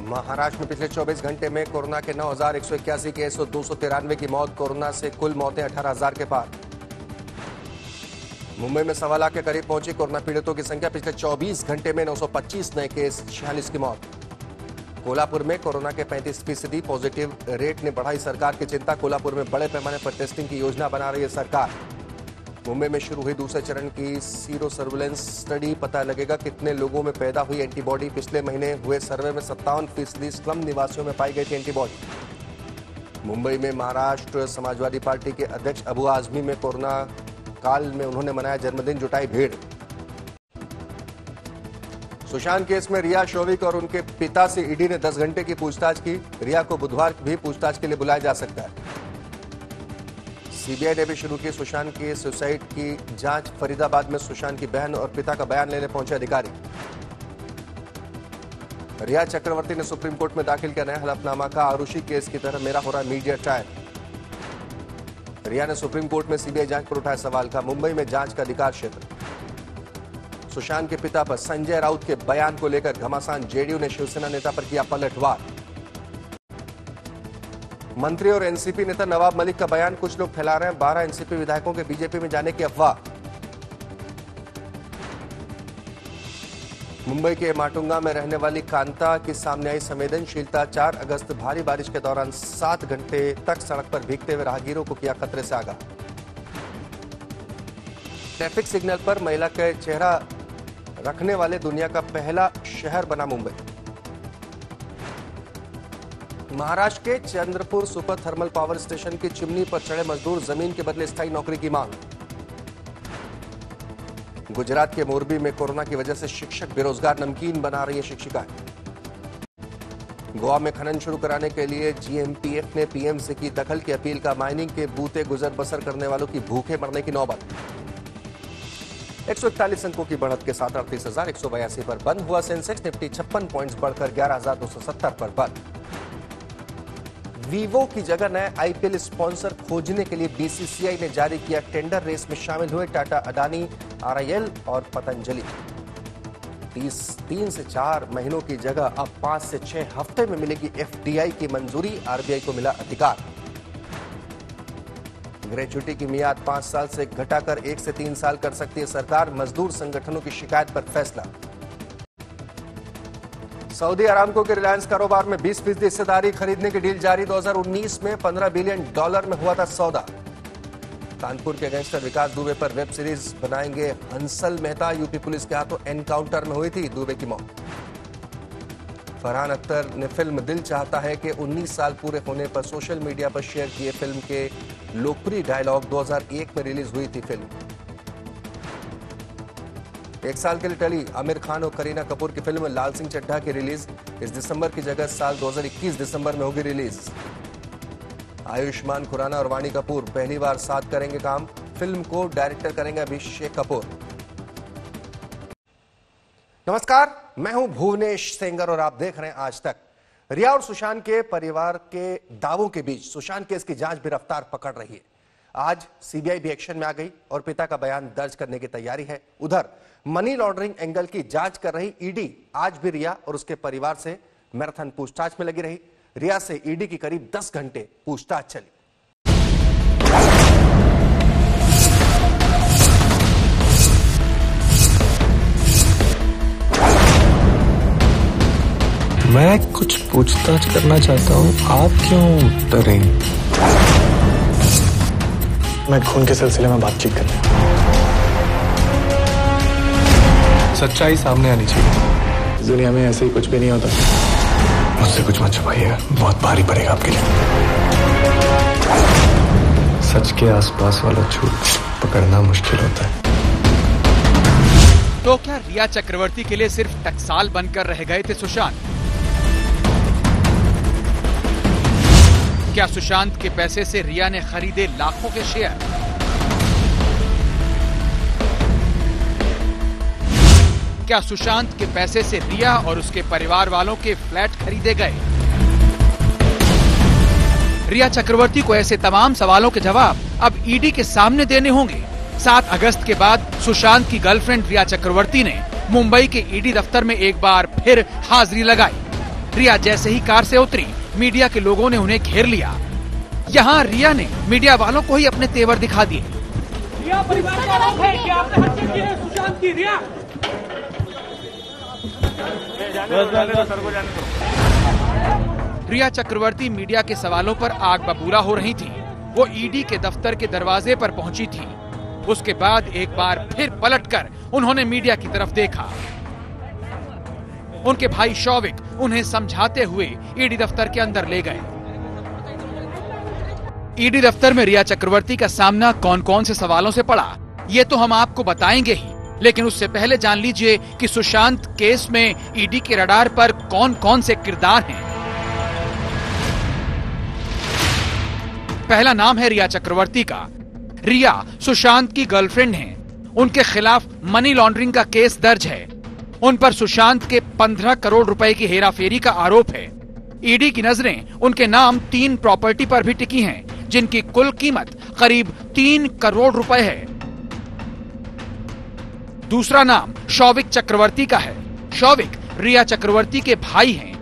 महाराष्ट्र में पिछले 24 घंटे में कोरोना के 9,181 केस और 293 की मौत। कोरोना से कुल मौतें 18,000 के पार। मुंबई में 1.25 लाख के करीब पहुंची कोरोना पीड़ितों की संख्या। पिछले 24 घंटे में 925 नए केस, 46 की मौत। कोल्हापुर में कोरोना के 35% पॉजिटिव रेट ने बढ़ाई सरकार की चिंता। कोल्हापुर में बड़े पैमाने पर टेस्टिंग की योजना बना रही है सरकार। मुंबई में शुरू हुई दूसरे चरण की सीरो सर्विलेंस स्टडी। पता लगेगा कितने लोगों में पैदा हुई एंटीबॉडी। पिछले महीने हुए सर्वे में 57% स्लम निवासियों में पाई गई थी एंटीबॉडी। मुंबई में महाराष्ट्र समाजवादी पार्टी के अध्यक्ष अबू आजमी में कोरोना काल में उन्होंने मनाया जन्मदिन, जुटाई भीड़। सुशांत केस में रिया शोविक और उनके पिता से ईडी ने 10 घंटे की पूछताछ की। रिया को बुधवार भी पूछताछ के लिए बुलाया जा सकता है। सीबीआई ने भी शुरू की सुशांत की सुसाइड की जांच। फरीदाबाद में सुशांत की बहन और पिता का बयान लेने पहुंचे अधिकारी। रिया चक्रवर्ती ने सुप्रीम कोर्ट में दाखिल किया नया हलफनामा। का आरुषि केस की तरह मेरा हो रहा मीडिया ट्रायल। रिया ने सुप्रीम कोर्ट में सीबीआई जांच पर उठाया सवाल। का मुंबई में जांच का अधिकार क्षेत्र। सुशांत के पिता पर संजय राउत के बयान को लेकर घमासान। जेडीयू ने शिवसेना नेता पर किया पलटवार। मंत्री और एनसीपी नेता नवाब मलिक का बयान। कुछ लोग फैला रहे हैं 12 एनसीपी विधायकों के बीजेपी में जाने की अफवाह। मुंबई के माटुंगा में रहने वाली कांता की सामने आई संवेदनशीलता। 4 अगस्त भारी बारिश के दौरान 7 घंटे तक सड़क पर भीगते हुए राहगीरों को किया खतरे से आगाह। ट्रैफिक सिग्नल पर महिला का चेहरा रखने वाले दुनिया का पहला शहर बना मुंबई। महाराष्ट्र के Chandrapur super thermal power station की चिमनी पर चढ़े मजदूर। जमीन के बदले स्थायी नौकरी की मांग। गुजरात के मोरबी में कोरोना की वजह से शिक्षक बेरोजगार। नमकीन बना रही है शिक्षिकाएं। गोवा में खनन शुरू कराने के लिए जीएमपीएफ ने पीएम से की दखल की अपील। का माइनिंग के बूते गुजर बसर करने वालों की भूखे मरने की नौबत। 141 अंकों की बढ़त के साथ 38,182 पर बंद हुआ सेंसेक्स। निफ्टी 56 पॉइंट्स बढ़कर 11,270 पर बंद। वीवो की जगह नए आईपीएल स्पॉन्सर खोजने के लिए बीसीसीआई ने जारी किया टेंडर। रेस में शामिल हुए टाटा, अडानी, आरआईएल और पतंजलि। 3 से 4 महीनों की जगह अब 5 से 6 हफ्ते में मिलेगी एफडीआई की मंजूरी। आरबीआई को मिला अधिकार। ग्रेच्युटी की मियाद 5 साल से घटाकर 1 से 3 साल कर सकती है सरकार। मजदूर संगठनों की शिकायत पर फैसला। सऊदी अरामको के रिलायंस कारोबार में 20% हिस्सेदारी खरीदने की डील जारी। 2019 में $15 बिलियन में हुआ था सौदा। कानपुर के गैंगस्टर विकास दुबे पर वेब सीरीज बनाएंगे हंसल मेहता। यूपी पुलिस के हाथों एनकाउंटर में हुई थी दुबे की मौत। फरहान अख्तर ने फिल्म दिल चाहता है के 19 साल पूरे होने पर सोशल मीडिया पर शेयर किए फिल्म के लोकप्रिय डायलॉग। 2001 में रिलीज हुई थी फिल्म। 1 साल के लिए टली आमिर खान और करीना कपूर की फिल्म लाल सिंह चड्ढा की रिलीज। इस दिसंबर की जगह साल 2021 दिसंबर में होगी रिलीज। आयुष्मान खुराना और वाणी कपूर पहली बार साथ करेंगे काम। फिल्म को डायरेक्टर करेंगे अभिषेक कपूर। नमस्कार, मैं हूं भुवनेश सेंगर और आप देख रहे हैं आज तक। रिया और सुशांत के परिवार के दावों के बीच सुशांत केस की जांच भी रफ्तार पकड़ रही है। आज सीबीआई भी एक्शन में आ गई और पिता का बयान दर्ज करने की तैयारी है। उधर मनी लॉन्ड्रिंग एंगल की जांच कर रही ईडी आज भी रिया और उसके परिवार से मैराथन पूछताछ में लगी रही। रिया से ईडी की करीब 10 घंटे पूछताछ चली। मैं कुछ पूछताछ करना चाहता हूँ, आप क्यों डरे? मैं खून के सिलसिले में बातचीत करनी। सच्चाई सामने आनी चाहिए। दुनिया में ऐसे ही कुछ भी नहीं होता। मुझसे कुछ मत छुपाइए, बहुत भारी पड़ेगा आपके लिए। सच के आसपास वाला झूठ पकड़ना मुश्किल होता है। तो क्या रिया चक्रवर्ती के लिए सिर्फ टकसाल बनकर रह गए थे सुशांत? क्या सुशांत के पैसे से रिया ने खरीदे लाखों के शेयर? क्या सुशांत के पैसे से रिया और उसके परिवार वालों के फ्लैट खरीदे गए? रिया चक्रवर्ती को ऐसे तमाम सवालों के जवाब अब ईडी के सामने देने होंगे। 7 अगस्त के बाद सुशांत की गर्लफ्रेंड रिया चक्रवर्ती ने मुंबई के ईडी दफ्तर में एक बार फिर हाजिरी लगाई। रिया जैसे ही कार से उतरी, मीडिया के लोगों ने उन्हें घेर लिया। यहाँ रिया ने मीडिया वालों को ही अपने तेवर दिखा दिए। रिया परिवार का आरोप है कि आपने हत्या की है सुशांत की। रिया रिया चक्रवर्ती मीडिया के सवालों पर आग बबूला हो रही थी। वो ईडी के दफ्तर के दरवाजे पर पहुंची थी। उसके बाद एक बार फिर पलटकर उन्होंने मीडिया की तरफ देखा। उनके भाई शौविक उन्हें समझाते हुए ईडी दफ्तर के अंदर ले गए। ईडी दफ्तर में रिया चक्रवर्ती का सामना कौन कौन से सवालों से पड़ा, ये तो हम आपको बताएंगे ही, लेकिन उससे पहले जान लीजिए कि सुशांत केस में ईडी के रडार पर कौन कौन से किरदार हैं। पहला नाम है रिया चक्रवर्ती का। रिया सुशांत की गर्लफ्रेंड हैं। उनके खिलाफ मनी लॉन्ड्रिंग का केस दर्ज है। उन पर सुशांत के 15 करोड़ रुपए की हेराफेरी का आरोप है। ईडी की नजरें उनके नाम 3 प्रॉपर्टी पर भी टिकी हैं, जिनकी कुल कीमत करीब 3 करोड़ रुपए है। दूसरा नाम शौविक चक्रवर्ती का है। शौविक रिया चक्रवर्ती के भाई हैं।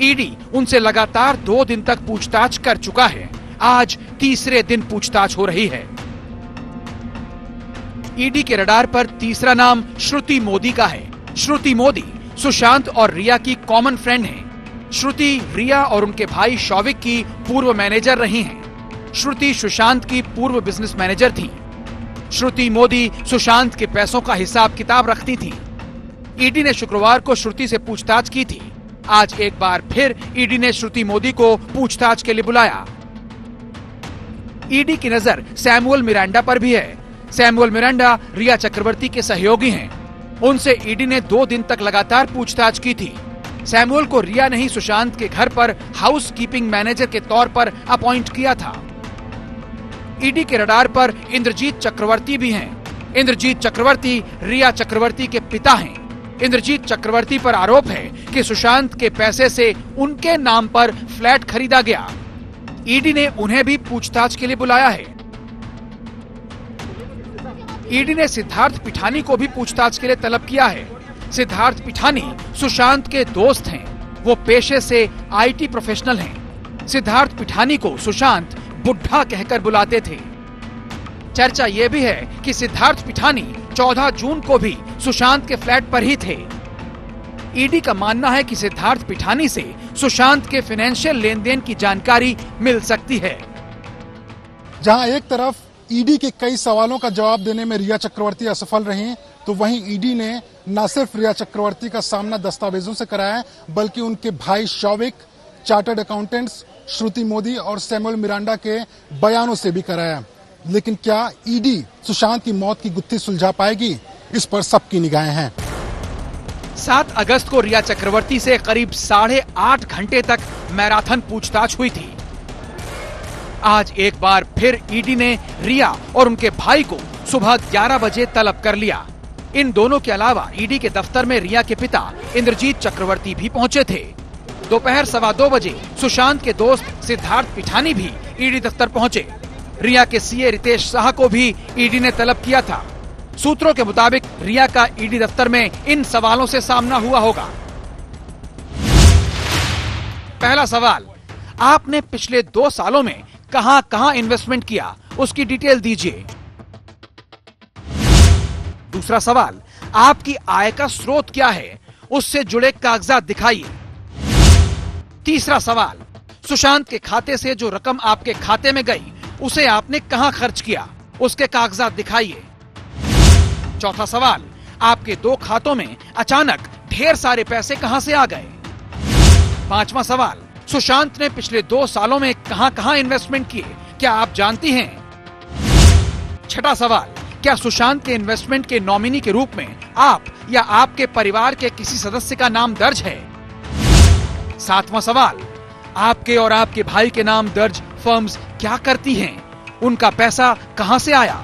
ईडी उनसे लगातार 2 दिन तक पूछताछ कर चुका है। आज तीसरे दिन पूछताछ हो रही है। ईडी के रडार पर तीसरा नाम श्रुति मोदी का है। श्रुति मोदी सुशांत और रिया की कॉमन फ्रेंड हैं। श्रुति रिया और उनके भाई शौविक की पूर्व मैनेजर रही हैं। श्रुति सुशांत की पूर्व बिजनेस मैनेजर थी। श्रुति मोदी सुशांत के पैसों का हिसाब किताब रखती थी। ईडी ने शुक्रवार को श्रुति से पूछताछ की थी। आज एक बार फिर ईडी ने श्रुति मोदी को पूछताछ के लिए बुलाया। ईडी की नजर सैमुअल मिरांडा पर भी है। सैमुअल मिरांडा रिया चक्रवर्ती के सहयोगी हैं। उनसे ईडी ने 2 दिन तक लगातार पूछताछ की थी। सैमुअल को रिया ने ही सुशांत के घर पर हाउस कीपिंग मैनेजर के तौर पर अपॉइंट किया था। ईडी के रडार पर इंद्रजीत चक्रवर्ती भी हैं। इंद्रजीत चक्रवर्ती रिया चक्रवर्ती के पिता हैं। इंद्रजीत चक्रवर्ती पर आरोप है कि सुशांत के पैसे से उनके नाम पर फ्लैट खरीदा गया। ईडी ने उन्हें भी पूछताछ के लिए बुलाया है। ईडी ने सिद्धार्थ पिठानी को भी पूछताछ के लिए तलब किया है। सिद्धार्थ पिठानी सुशांत के दोस्त हैं। वो पेशे से आईटी प्रोफेशनल हैं। सिद्धार्थ पिठानी को सुशांत बुढ़ा कहकर बुलाते थे। चर्चा ये भी है कि सिद्धार्थ पिठानी 14 जून को भी सुशांत के फ्लैट पर ही थे। ईडी का मानना है कि सिद्धार्थ पिठानी से सुशांत के फाइनेंशियल लेन देन की जानकारी मिल सकती है। जहां एक तरफ ईडी के कई सवालों का जवाब देने में रिया चक्रवर्ती असफल रही, तो वहीं ईडी ने न सिर्फ रिया चक्रवर्ती का सामना दस्तावेजों से कराया, बल्कि उनके भाई शौविक, चार्टर्ड अकाउंटेंट्स श्रुति मोदी और सैमुअल मिरांडा के बयानों से भी कराया। लेकिन क्या ईडी सुशांत की मौत की गुत्थी सुलझा पाएगी? इस पर सबकी निगाहें हैं। 7 अगस्त को रिया चक्रवर्ती से करीब 8.5 घंटे तक मैराथन पूछताछ हुई थी। आज एक बार फिर ईडी ने रिया और उनके भाई को सुबह 11 बजे तलब कर लिया। इन दोनों के अलावा ईडी के दफ्तर में रिया के पिता इंद्रजीत चक्रवर्ती भी पहुंचे थे। दोपहर 2:15 बजे सुशांत के दोस्त सिद्धार्थ पिठानी भी ईडी दफ्तर पहुंचे। रिया के सीए रितेश शाह को भी ईडी ने तलब किया था। सूत्रों के मुताबिक रिया का ईडी दफ्तर में इन सवालों से सामना हुआ होगा। पहला सवाल, आपने पिछले 2 सालों में कहां कहां इन्वेस्टमेंट किया, उसकी डिटेल दीजिए। दूसरा सवाल, आपकी आय का स्रोत क्या है, उससे जुड़े कागजात दिखाइए। तीसरा सवाल, सुशांत के खाते से जो रकम आपके खाते में गई, उसे आपने कहां खर्च किया, उसके कागजात दिखाइए। चौथा सवाल, आपके 2 खातों में अचानक ढेर सारे पैसे कहां से आ गए। पांचवा सवाल, सुशांत ने पिछले 2 सालों में कहां कहां इन्वेस्टमेंट किए, क्या आप जानती हैं। छठा सवाल, क्या सुशांत के इन्वेस्टमेंट के नॉमिनी के रूप में आप या आपके परिवार के किसी सदस्य का नाम दर्ज है। सातवां सवाल, आपके और आपके भाई के नाम दर्ज फर्म्स क्या करती हैं, उनका पैसा कहां से आया।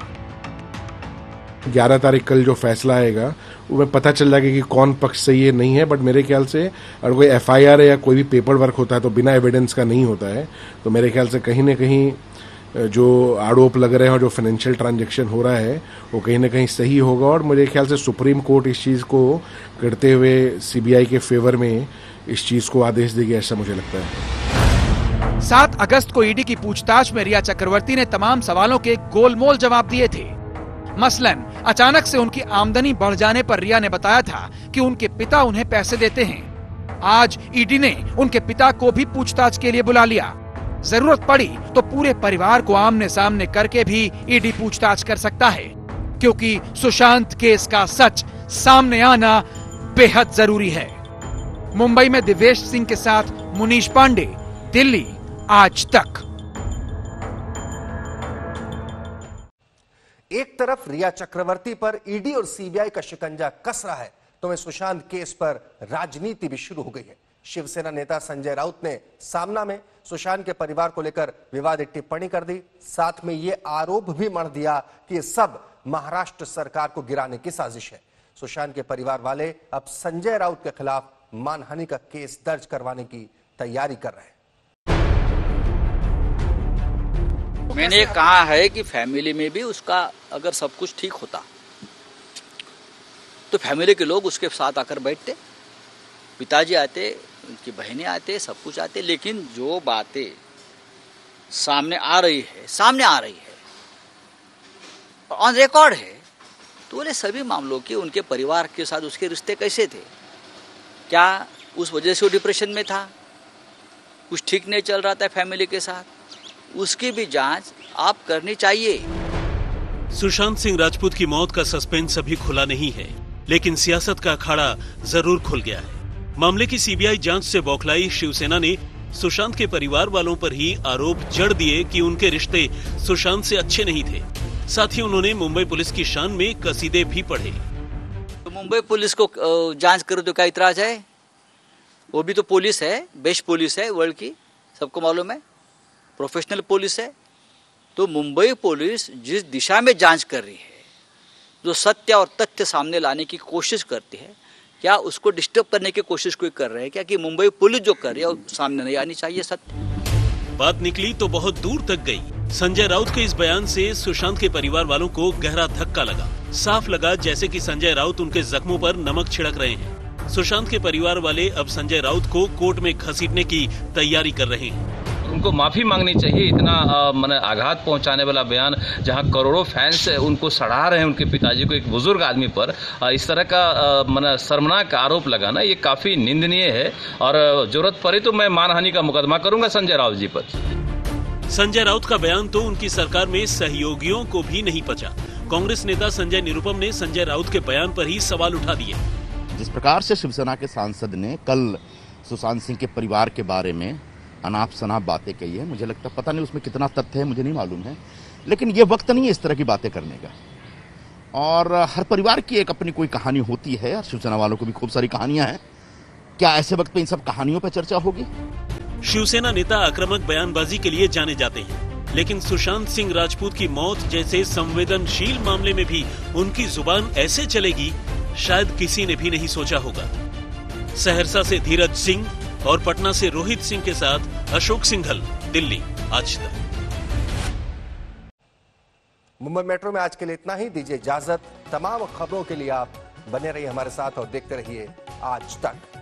11 तारीख कल जो फैसला आएगा वो पता चल जाएगा कि कौन पक्ष सही है नहीं है। बट मेरे ख्याल से अगर कोई एफआईआर है या कोई भी पेपर वर्क होता है तो बिना एविडेंस का नहीं होता है। तो मेरे ख्याल से कहीं ना कहीं जो आरोप लग रहे हैं और जो फाइनेंशियल ट्रांजैक्शन हो रहा है वो कहीं ना कहीं सही होगा। और मेरे ख्याल से सुप्रीम कोर्ट इस चीज़ को करते हुए सीबीआई के फेवर में इस चीज को आदेश देगी, ऐसा मुझे लगता है। 7 अगस्त को ईडी की पूछताछ में रिया चक्रवर्ती ने तमाम सवालों के गोलमोल जवाब दिए थे। मसलन अचानक से उनकी आमदनी बढ़ जाने पर रिया ने बताया था कि उनके पिता उन्हें पैसे देते हैं। आज ईडी ने उनके पिता को भी पूछताछ के लिए बुला लिया। जरूरत पड़ी तो पूरे परिवार को आमने सामने करके भी ईडी पूछताछ कर सकता है, क्योंकि सुशांत केस का सच सामने आना बेहद जरूरी है। मुंबई में दिवेश सिंह के साथ मुनीश पांडे, दिल्ली आज तक। एक तरफ रिया चक्रवर्ती पर ईडी और सीबीआई का शिकंजा कस रहा है, तो वहीं सुशांत केस पर राजनीति भी शुरू हो गई है। शिवसेना नेता संजय राउत ने सामना में सुशांत के परिवार को लेकर विवादित टिप्पणी कर दी। साथ में ये आरोप भी मढ़ दिया कि ये सब महाराष्ट्र सरकार को गिराने की साजिश है। सुशांत के परिवार वाले अब संजय राउत के खिलाफ मानहानि का केस दर्ज करवाने की तैयारी कर रहे हैं। मैंने ये कहा है कि फैमिली में भी उसका अगर सब कुछ ठीक होता तो फैमिली के लोग उसके साथ आकर बैठते, पिताजी आते, उनकी बहनें आते, सब कुछ आते, लेकिन जो बातें सामने आ रही है ऑन रिकॉर्ड है, तो बोले सभी मामलों के उनके परिवार के साथ उसके रिश्ते कैसे थे, क्या उस वजह से वो डिप्रेशन में था, कुछ ठीक नहीं चल रहा था फैमिली के साथ, उसकी भी जांच आप करनी चाहिए। सुशांत सिंह राजपूत की मौत का सस्पेंस अभी खुला नहीं है, लेकिन सियासत का अखाड़ा जरूर खुल गया है। मामले की सीबीआई जांच से बौखलाई शिवसेना ने सुशांत के परिवार वालों पर ही आरोप जड़ दिए कि उनके रिश्ते सुशांत से अच्छे नहीं थे। साथ ही उन्होंने मुंबई पुलिस की शान में कसीदे भी पढ़े। तो मुंबई पुलिस को जांच करो तो क्या इतराज है? वो भी तो पुलिस है, बेस्ट पुलिस है वर्ल्ड की, सबको मालूम है, प्रोफेशनल पुलिस है। तो मुंबई पुलिस जिस दिशा में जांच कर रही है, जो सत्य और तथ्य सामने लाने की कोशिश करती है, क्या उसको डिस्टर्ब करने की कोशिश कोई कर रहे हैं क्या? कि मुंबई पुलिस जो कर रही है वो सामने नहीं आनी चाहिए सत्य। बात निकली तो बहुत दूर तक गई। संजय राउत के इस बयान से सुशांत के परिवार वालों को गहरा धक्का लगा। साफ लगा जैसे कि संजय राउत उनके जख्मों पर नमक छिड़क रहे हैं। सुशांत के परिवार वाले अब संजय राउत को कोर्ट में घसीटने की तैयारी कर रहे हैं। उनको माफी मांगनी चाहिए। इतना आघात पहुंचाने वाला बयान, जहां करोड़ों फैंस उनको सराह रहे हैं, उनके पिताजी को, एक बुजुर्ग आदमी पर इस तरह का शर्मनाक आरोप लगाना, ये काफी निंदनीय है। और जरूरत पड़े तो मैं मानहानि का मुकदमा करूंगा संजय राउत जी पर। संजय राउत का बयान तो उनकी सरकार में सहयोगियों को भी नहीं पचा। कांग्रेस नेता संजय निरुपम ने संजय राउत के बयान पर ही सवाल उठा दिए। जिस प्रकार से शिवसेना के सांसद ने कल सुशांत सिंह के परिवार के बारे में अनाप शनाप बातें कही है, मुझे लगता, पता नहीं उसमें कितना तथ्य है, मुझे नहीं मालूम है, लेकिन ये वक्त नहीं है इस तरह की बातें करने का। और हर परिवार की एक अपनी कोई कहानी होती है, और शिवसेना वालों को भी खूब सारी कहानियां हैं। क्या ऐसे वक्त पे इन सब कहानियों पर चर्चा होगी? शिवसेना नेता आक्रामक बयानबाजी के लिए जाने जाते हैं, लेकिन सुशांत सिंह राजपूत की मौत जैसे संवेदनशील मामले में भी उनकी जुबान ऐसे चलेगी, शायद किसी ने भी नहीं सोचा होगा। सहरसा से धीरज सिंह और पटना से रोहित सिंह के साथ अशोक सिंघल, दिल्ली आज तक। मुंबई मेट्रो में आज के लिए इतना ही। दीजिए इजाजत। तमाम खबरों के लिए आप बने रहिए हमारे साथ और देखते रहिए आज तक।